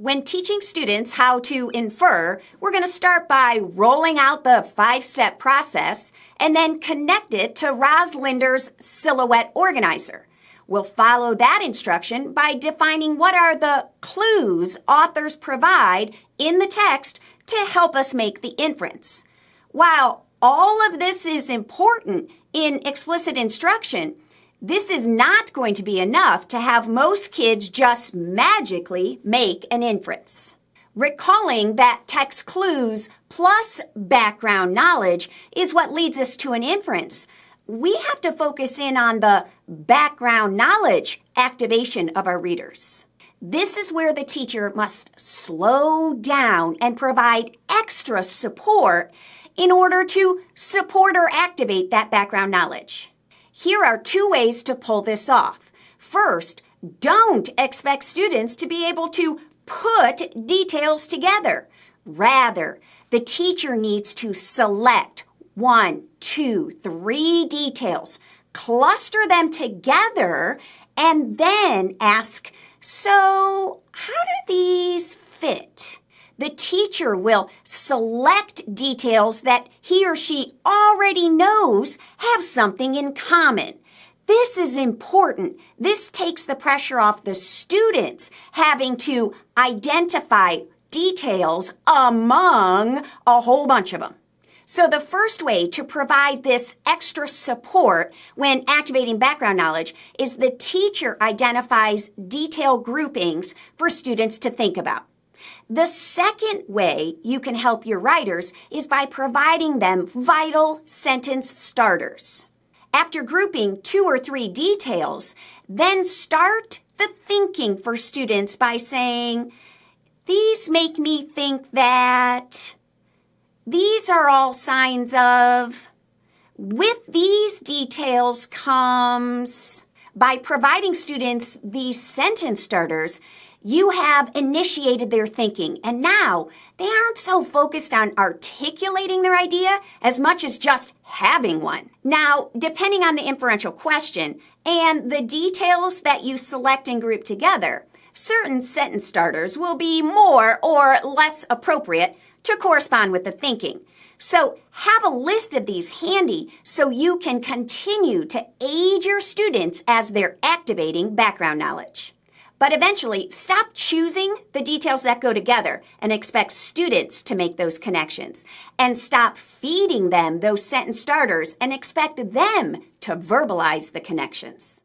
When teaching students how to infer, we're going to start by rolling out the 5-step process and then connect it to Roslinder's silhouette organizer. We'll follow that instruction by defining what are the clues authors provide in the text to help us make the inference. While all of this is important in explicit instruction, this is not going to be enough to have most kids just magically make an inference. Recalling that text clues plus background knowledge is what leads us to an inference, we have to focus in on the background knowledge activation of our readers. This is where the teacher must slow down and provide extra support in order to support or activate that background knowledge. Here are 2 ways to pull this off. First, don't expect students to be able to put details together. Rather, the teacher needs to select 1, 2, 3 details, cluster them together, and then ask, so how do these fit? The teacher will select details that he or she already knows have something in common. This is important. This takes the pressure off the students having to identify details among a whole bunch of them. So the first way to provide this extra support when activating background knowledge is the teacher identifies detail groupings for students to think about. The second way you can help your writers is by providing them vital sentence starters. After grouping 2 or 3 details, then start the thinking for students by saying, these make me think that, these are all signs of, with these details comes. By providing students these sentence starters, you have initiated their thinking, and now they aren't so focused on articulating their idea as much as just having one. Now, depending on the inferential question and the details that you select and group together, certain sentence starters will be more or less appropriate to correspond with the thinking. So have a list of these handy so you can continue to aid your students as they're activating background knowledge. But eventually, stop choosing the details that go together and expect students to make those connections. And stop feeding them those sentence starters and expect them to verbalize the connections.